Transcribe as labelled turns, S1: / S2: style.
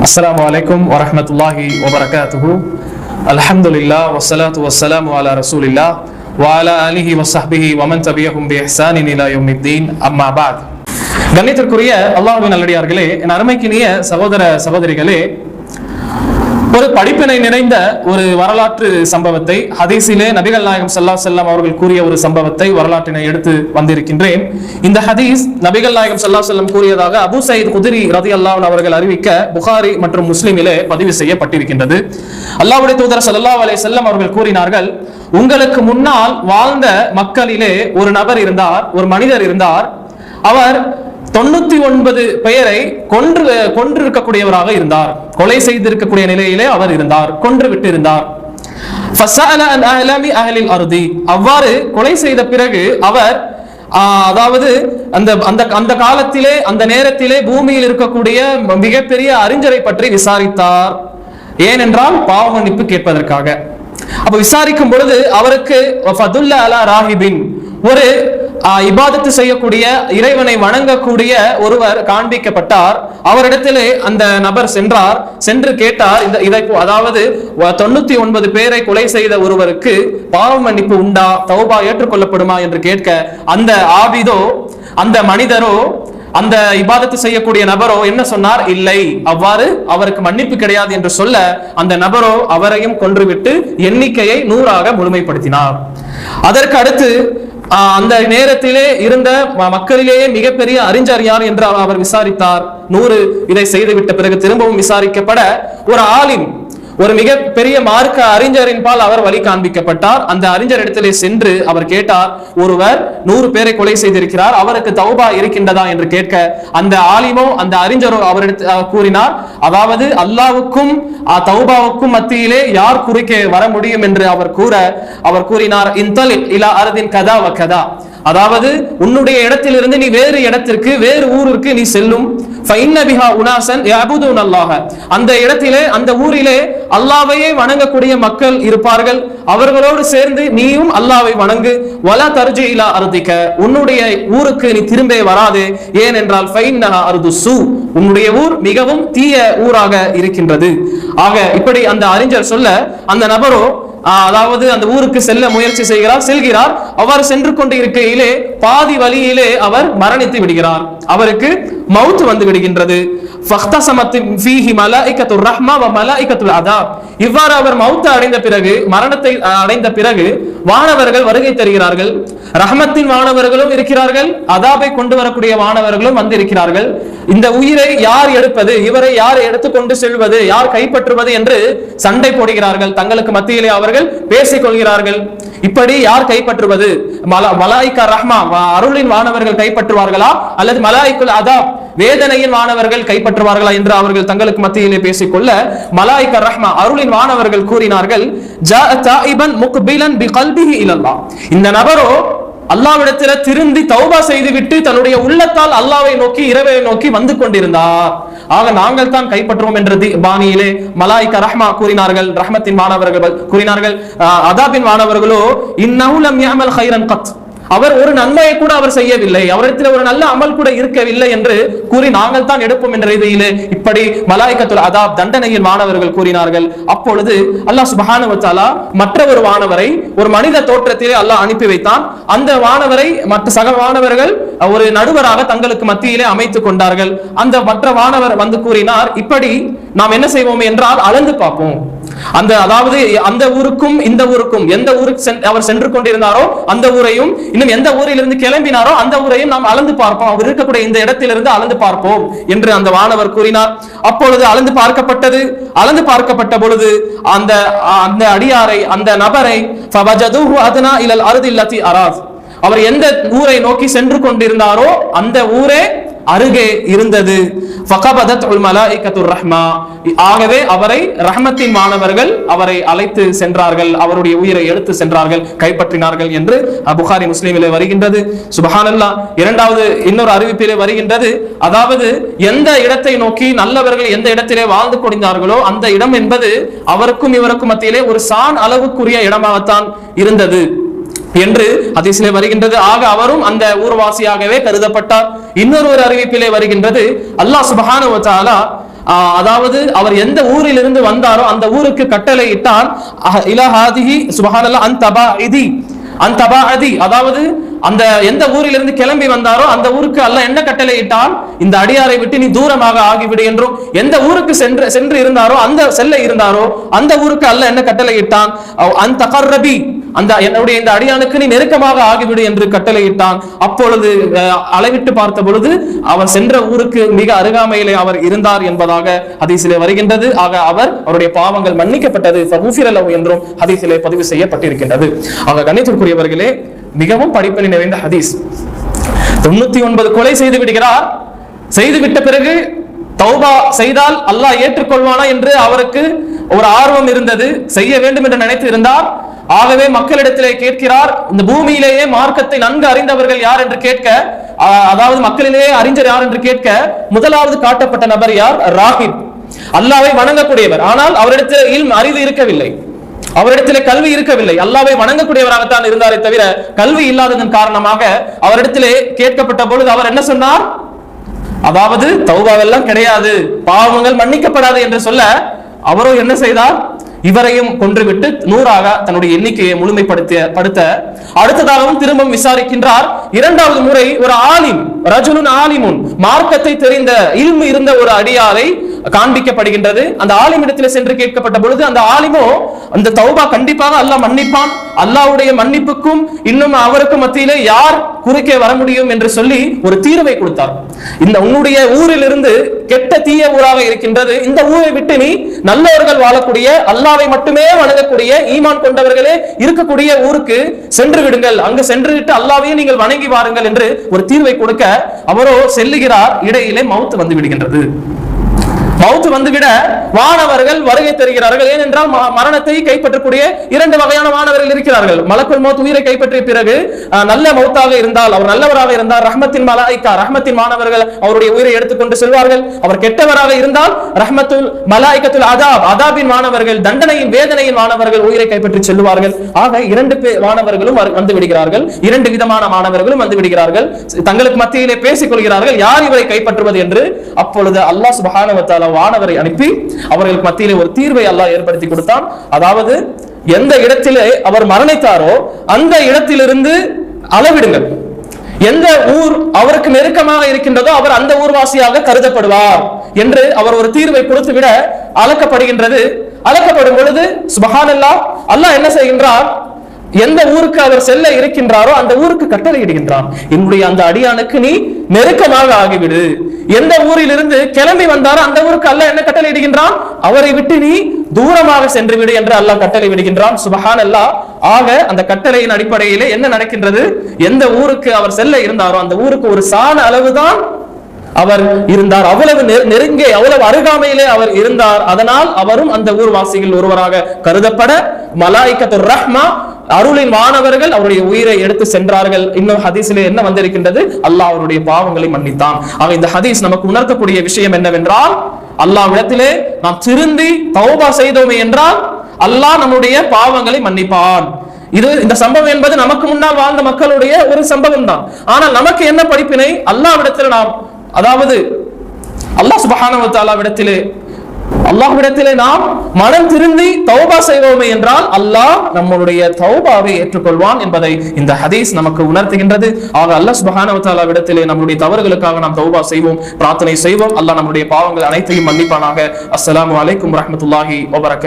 S1: السلام عليكم ورحمة الله وبركاته. الحمد لله والصلاة والسلام على رسول الله وعلى آله وصحبه ومن تبعهم بإحسان إلى يوم الدين. أما بعد. கண்ணியத்திற்குரிய அல்லாஹ்வின் நல்லடியார்களே, என் அருமைக்கினிய சகோதர சகோதரிகளே, ஒரு படிப்பினை நிறைந்த ஒரு வரலாற்று சம்பவத்தை, ஹதீஸிலே நபிகள் நாயகம் ஸல்லல்லாஹு அலைஹி வஸல்லம் அவர்கள் கூறிய ஒரு சம்பவத்தை, வரலாற்றினை எடுத்து வந்திருக்கின்றேன். இந்த ஹதீஸ் நபிகள் நாயகம் ஸல்லல்லாஹு அலைஹி வஸல்லம் கூறியதாக அபூ சயீத் குத்ரி ரலியல்லாஹு அன்ஹு அவர்கள் அறிவிக்க புகாரி மற்றும் முஸ்லிமிலே பதிவு செய்யப்பட்டிருக்கின்றது. அல்லாஹ்வுடைய தூதர் ஸல்லல்லாஹு அலைஹி வஸல்லம் அவர்கள் கூறினார்கள், உங்களுக்கு முன்னால் வாழ்ந்த மக்களிலே ஒரு நபர் இருந்தார், ஒரு மனிதர் இருந்தார். அவர் 99 பெயரை கொன்றிருக்கக்கூடியவராக இருந்தார். கொலை செய்திருக்கக்கூடிய நிலையிலே அவர் இருந்தார், கொன்று விட்டு இருந்தார். அவ்வாறு கொலை செய்த பிறகு அவர் அதாவது அந்த காலத்திலே, அந்த நேரத்திலே பூமியில் இருக்கக்கூடிய மிகப்பெரிய அறிஞரை பற்றி விசாரித்தார். ஏனென்றால் பாவ மன்னிப்பு கேட்பதற்காக. அப்ப விசாரிக்கும் பொழுது அவருக்கு ஒரு இபாதத்து செய்யக்கூடிய, இறைவனை வணங்கக்கூடிய ஒருவர் காண்பிக்கப்பட்டார். அவரிடத்திலே அந்த நபர் சென்றார். சென்று கேட்டார், அதாவது 99 பேரை கொலை செய்த ஒருவருக்கு பாவ மன்னிப்பு உண்டா, தௌபா ஏற்றுக்கொள்ளப்படுமா என்று கேட்க, அந்த ஆபிதோ, அந்த மனிதரோ, அந்த இபாதத்து செய்யக்கூடிய நபரோ என்ன சொன்னார்? இல்லை, அவ்வாறு அவருக்கு மன்னிப்பு கிடையாது என்று சொல்ல, அந்த நபரோ அவரையும் கொன்றுவிட்டு எண்ணிக்கையை 100ஆக முழுமைப்படுத்தினார். அதற்கு அடுத்து அந்த நேரத்திலே இருந்த மக்களிலேயே மிகப்பெரிய அறிஞர் யார் என்று அவர் விசாரித்தார். 100 இதை செய்துவிட்ட பிறகு திரும்பவும் விசாரிக்கப்பட ஒரு ஆலிம், ஒரு மிக பெரிய மார்க்க அறிஞரின் பால் அவர் வழி காண்பிக்கப்பட்டார். அந்த அறிஞர் இடத்திலே சென்று அவர் கேட்டார், ஒருவர் 100 பேரை கொலை செய்திருக்கிறார், அவருக்கு தௌபா இருக்கின்றதா என்று கேட்க, அந்த ஆலிமோ, அந்த அறிஞரோ அவரிடத்தில் கூறினார், அதாவது அல்லாஹ்வுக்கும் தௌபாவுக்கும் மத்தியிலே யார் குறுக்கே வர முடியும் என்று அவர் கூறினார், இன்தலிக் இலா அர்தின் கதா வ கதா, அதாவது உன்னுடைய இடத்திலிருந்து நீ வேறு இடத்திற்கு, வேறு ஊருக்கு நீ செல்லும். அந்த இடத்திலே, அந்த ஊரிலே அல்லாஹ்வையே வணங்கக்கூடிய மக்கள் இருப்பார்கள். அவர்களோடு சேர்ந்து நீயும் அல்லாஹ்வை வணங்கு. வலா தர்ஜி இலா அர்திக, உன்னுடைய ஊருக்கு நீ திரும்பே வராதே. ஏனென்றால் ஃபைன்னஹா அர்துஸ்ஸூ, உன்னுடைய ஊர் மிகவும் தீய ஊராக இருக்கின்றது. ஆக இப்படி அந்த அறிஞர் சொல்ல, அந்த நபரோ அதாவது அந்த ஊருக்கு செல்ல முயற்சி செல்கிறார். அவ்வாறு சென்று கொண்டு இருக்கையிலே பாதி வழியிலே அவர் மரணித்து விடுகிறார். அவருக்கு மவுத் வந்து விடுகின்றது. இவ்வாறு அவர் மவுத் அடைந்த பிறகு, மரணத்தை அடைந்த பிறகு வானவர்கள் வருகை தருகிறார்கள். ரஹ்மத்தின் வானவர்களும் இருக்கிறார்கள், அதாபை கொண்டு வரக்கூடிய வானவர்களும் வந்திருக்கிறார்கள். இந்த உயிரை யார் எடுப்பது, இவரை யார் எடுத்துக்கொண்டு செல்வது, யார் கைப்பற்றுவது என்று சண்டை போடுகிறார்கள். தங்களுக்கு மத்தியிலே அவர்கள் பேசிக் கொள்கிறார்கள். இப்படி யார் கைப்பற்றுவது, மலாயிகா ரஹ்மா, அருளின் வானவர்கள் கைப்பற்றுவார்களா, அல்லது மலாயிகுல் அதாப், வேதனையின் வானவர்கள் கைப்பற்றுவார்களா என்று அவர்கள் தங்களுக்கு மத்தியிலே பேசிக்கொள்ள, மலாயிகா ரஹ்மா, அருளின் வானவர்கள் கூறினார்கள், இந்த நபரோ அல்லாஹ்விடத்தில் திருந்தி தௌபா செய்துவிட்டு தன்னுடைய உள்ளத்தால் அல்லாஹ்வை நோக்கி, இறைவனை நோக்கி வந்து கொண்டிருந்தார். ஆக நாங்கள் தான் கைப்பற்றுவோம் என்ற பாணியிலே மலாயிகா ரஹ்மா கூறினார்கள். ரஹ்மத்தின் மாணவர்கள் கூறினார்கள், அதாபின் மாணவர்களோ இன்னஹு லம் யஅமல் கைரன் கத், அவர் ஒரு நன்மையை கூட அவர் செய்யவில்லை, அவரிடத்தில் ஒரு நல்ல அமல் கூட இருக்கவில்லை என்று கூறி நாங்கள் தான் எடுப்போம் என்ற ரீதியிலே இப்படி மலாயிகத்துல் அதாப், தண்டனையின் மாணவர்கள் கூறினார்கள். அப்பொழுது அல்லாஹ் சுப்ஹானஹு வ தஆலா மற்ற ஒரு வானவரை ஒரு மனித தோற்றத்திலே அல்லாஹ் அனுப்பி வைத்தான். அந்த வானவரை மற்ற சக வானவர்கள் ஒரு நடுவராக தங்களுக்கு மத்தியிலே அமைத்துக் கொண்டார்கள். அந்த மற்ற வானவர் வந்து கூறினார், இப்படி நாம் என்ன செய்வோம் என்றால் அளந்து பார்ப்போம். அதாவது அந்த ஊருக்கும் இந்த ஊருக்கும், எந்த ஊருக்கு அவர் சென்று கொண்டிருந்தாரோ அந்த ஊரையும், இன்னும் எந்த ஊரிலிருந்து கிளம்பினாரோ அந்த ஊரையும் நாம் அளந்து பார்ப்போம், அவர் இருக்கக்கூடிய இந்த இடத்திலிருந்து அளந்து பார்ப்போம் என்று அந்த வானவர் கூறினார். அப்பொழுது அளந்து பார்க்கப்பட்டது. அளந்து பார்க்கப்பட்ட பொழுது அந்த அடியாரை, அந்த நபரை அவர் எந்த ஊரை நோக்கி சென்று கொண்டிருந்தாரோ அந்த ஊரே அருகே இருந்தது. ஆகவே அவரை ரஹ்மத்தின் மாணவர்கள் அவரை அழைத்து சென்றார்கள், அவருடைய உயிரை எடுத்து சென்றார்கள், கைப்பற்றினார்கள் என்று புகாரி முஸ்லிமிலே வருகின்றது. சுப்ஹானல்லாஹ். இரண்டாவது இன்னொரு அறிவிப்பிலே வருகின்றது, அதாவது எந்த இடத்தை நோக்கி நல்லவர்கள் எந்த இடத்திலே வாழ்ந்து கொண்டிருந்தார்களோ அந்த இடம் என்பது அவருக்கும் இவருக்கும் மத்தியிலே ஒரு சான் அளவுக்குரிய இடமாகத்தான் இருந்தது என்று ஹதீஸிலே வருகின்றது. ஆக அவரும் அந்த ஊர்வாசியாகவே கருதப்பட்டார். இன்னொரு அறிவிப்பிலே வருகின்றது, அல்லாஹ் சுப்ஹானஹு வ தஆலா அதாவது அவர் எந்த ஊரில் இருந்து வந்தாரோ அந்த ஊருக்கு கட்டளை இட்டான், இலஹாதிஹி சுப்ஹானல்லாஹ் அன்தபாஅதி, அதாவது அந்த எந்த ஊரிலிருந்து கிளம்பி வந்தாரோ அந்த ஊருக்கு அல்லாஹ் என்ன கட்டளை இட்டான், இந்த அடியாரை விட்டு நீ தூரமாக ஆகிவிடு என்றும், எந்த ஊருக்கு சென்று இருந்தாரோ அந்த செல்ல இருந்தாரோ அந்த ஊருக்கு அல்லாஹ் என்ன கட்டளை இட்டான், அன்தகர்ரபி, அந்த என்னுடைய இந்த அடியானுக்கு நீ நெருக்கமாக ஆகிவிடு என்று கட்டளை இட்டான். அப்பொழுது அளவிட்டு பார்த்த பொழுது அவர் சென்ற ஊருக்கு மிக அருகாமையிலே அவர் இருந்தார் என்பதாக ஹதீஸிலே வருகின்றது. ஆக அவருடைய பாவங்கள் மன்னிக்கப்பட்டது என்றும் ஹதீஸிலே பதிவு செய்யப்பட்டிருக்கின்றது. ஆக கண்ணியத்திற்குரியவர்களே, மிகவும் படிப்பினை நிறைந்த ஹதீஸ். 99 கொலை செய்து விடுகிறார். செய்துவிட்ட பிறகு தௌபா செய்தால் அல்லாஹ் ஏற்றுக்கொள்வானா என்று அவருக்கு ஒரு ஆர்வம் இருந்தது, செய்ய வேண்டும் என்று நினைத்து இருந்தார். ஆகவே மக்களிடத்திலே கேட்கிறார். இந்த பூமியிலேயே மார்க்கத்தை நன்கு அறிந்தவர்கள் யார் என்று கேட்க, அதாவது மக்களிலேயே அறிஞர் யார் என்று கேட்க, முதலாவது காட்டப்பட்ட நபர் யார்? ராஹிப், அல்லாஹ்வை வணங்கக்கூடியவர். ஆனால் அவரிடத்தில் அறிவு இருக்கவில்லை, அவரிடத்திலே கல்வி இருக்கவில்லை, அல்லாஹ்வை வணங்கக்கூடியவராகத்தான் இருந்தாரே தவிர கல்வி இல்லாததன் காரணமாக அவரிடத்திலே கேட்கப்பட்ட பொழுது அவர் என்ன சொன்னார்? அதாவது தௌபாவெல்லாம் கிடையாது, பாவங்கள் மன்னிக்கப்படாது என்று சொல்ல அவரோ என்ன செய்தார்? இவரையும் கொன்றுவிட்டு 100ஆக தன்னுடைய எண்ணிக்கையை முழுமைப்படுத்த அடுத்ததாகவும் திரும்பவும் விசாரிக்கின்றார். இரண்டாவது முறை ஒரு ஆலிம், ரஜுலுன் ஆலிமுன், மார்க்கத்தை தெரிந்த இல்மு இருந்த ஒரு அடியாரை காண்பிக்கப்படுகின்றது. அந்த ஆலிமிடத்தில் சென்று கேட்கப்பட்ட பொழுது அந்த ஆலிமோ அந்த தௌபா கண்டிப்பாக அல்லாஹ் மன்னிப்பான், அல்லாஹ்வுடைய மன்னிப்புக்கும் இன்னும் அவருக்கு மத்தியிலே யார் குறுக்கே வர முடியும் என்று சொல்லி ஒரு தீர்வை கொடுத்தார். இந்த உன்னுடைய ஊரில் இருந்து கெட்ட தீய ஊராக இருக்கின்றது, இந்த ஊரை விட்டு நீ நல்லவர்கள் வாழக்கூடிய அல்லாஹ்வை மட்டுமே வணங்கக்கூடிய ஈமான் கொண்டவர்களே இருக்கக்கூடிய ஊருக்கு சென்று விடுங்கள், அங்கு சென்று விட்டு அல்லாஹ்வையே நீங்கள் வணங்கி வாருங்கள் என்று ஒரு தீர்வை கொடுக்க அவரோ செல்லுகிறார். இடையிலே மவுத் வந்து விடுகின்றது. மவுத் வந்துவிட வானவர்கள் வருகை தருகிறார்கள். ஏனென்றால் மரணத்தை கைப்பற்றக்கூடிய 2 வகையான வானவர்கள் இருக்கிறார்கள். மலக்குல் மௌத் உயிரை கைப்பற்றிய பிறகு நல்ல மௌத்தாக இருந்தால், அவர் நல்லவராக இருந்தால் ரஹ்மத்தின் மலாயிகா, ரஹ்மத்தின் மாணவர்கள் அவருடைய உயிரை எடுத்துக்கொண்டு செல்வார்கள். அவர் கெட்டவராக இருந்தால் ரஹ்மத்துல் மலாயிகத்துல் அதாப், அதாபின் மாணவர்கள், தண்டனையின் வேதனையின் மாணவர்கள் உயிரை கைப்பற்றி செல்வார்கள். ஆக 2 வானவர்களும் வந்து விடுகிறார்கள். 2 விதமான மாணவர்களும் வந்து விடுகிறார்கள். தங்களுக்கு மத்தியிலே பேசிக் கொள்கிறார்கள் யார் இவரை கைப்பற்றுவது என்று. அப்பொழுது அல்லாஹ் சுப்ஹானஹு வ தஆலா வானவரை அனுப்பி அவர்களுக்கு மத்தியிலே ஒரு தீர்வை அல்லாஹ் ஏற்படுத்தி கொடுத்தான். அதாவது எந்த இடத்திலே அவர் மரணித்தாரோ அந்த இடத்திலிருந்து அளவிடுங்கள், எந்த ஊர் அவருக்கு நெருக்கமாக இருக்கின்றதோ அவர் அந்த ஊர்வாசியாக கருதப்படுவார் என்று அவர் ஒரு தீர்வை கொடுத்து விட அளக்கப்படுகின்றது. அளக்கப்படும் பொழுது சுப்ஹானல்லாஹ், அல்லாஹ் என்ன செய்கின்றார்? எந்த ஊருக்கு அவர் செல்ல இருக்கின்றாரோ அந்த ஊருக்கு கட்டளை இடுகின்றான், என்னுடைய அந்த அடியானுக்கு நீ நெருக்கமாக ஆகிவிடு. எந்த ஊரில் இருந்து கிளம்பி வந்தாரோ அந்த ஊருக்கு அல்லாஹ் என்ன கட்டளை இடுகின்றான்? அவரை விட்டு நீ தூரமாக சென்று விடு என்று அல்லாஹ் கட்டளை விடுகின்றான். சுப்ஹானல்லாஹ். ஆக அந்த கட்டளையின் அடிப்படையிலே என்ன நடக்கின்றது? எந்த ஊருக்கு அவர் செல்ல இருந்தாரோ அந்த ஊருக்கு ஒரு சாண அளவுதான் அவர் இருந்தார், அவ்வளவு நெருங்கே அவ்வளவு அருகாமையிலே அவர் இருந்தார். அதனால் அவரும் அந்த ஊர்வாசிகள் ஒருவராக கருதப்பட மலாயிகத்துர் ரஹ்மா, அருளின் வானவர்கள் அவருடைய உயிரை எடுத்து சென்றார்கள். இன்னும் ஹதீஸிலே என்ன வந்திருக்கின்றது? அல்லாஹ் அவருடைய பாவங்களை மன்னித்தான். ஆக இந்த ஹதீஸ் நமக்கு உணர்த்தக்கூடிய விஷயம் என்னவென்றால், அல்லாஹ்விடத்திலே நாம் திருந்தி தௌபா செய்தோமே என்றால் அல்லாஹ் நம்முடைய பாவங்களை மன்னிப்பான். இந்த சம்பவம் என்பது நமக்கு முன்னால் வாழ்ந்த மக்களுடைய ஒரு சம்பவம் தான். ஆனால் நமக்கு என்ன படிப்பினை? அல்லாஹ்விடத்தில் நாம், அதாவது அல்லாஹ் சுப்ஹானஹு வ தஆலாவிடத்திலே நாம் மனம் திருந்தி தௌபா செய்வோமே என்றால் அல்லாஹ் நம்முடைய தௌபாவை ஏற்றுக்கொள்வான் என்பதை இந்த ஹதீஸ் நமக்கு உணர்த்துகின்றது. ஆக அல்லாஹ் சுப்ஹானஹு வ தஆலாவிடத்திலே நம்முடைய தவறுகளுக்காக நாம் தௌபா செய்வோம், பிரார்த்தனை செய்வோம். அல்லாஹ் நம்முடைய பாவங்கள் அனைத்தையும் மன்னிப்பானாக. அஸ்ஸலாமு அலைக்கும் வரஹ்மத்துல்லாஹி வ பரகாத்துஹு.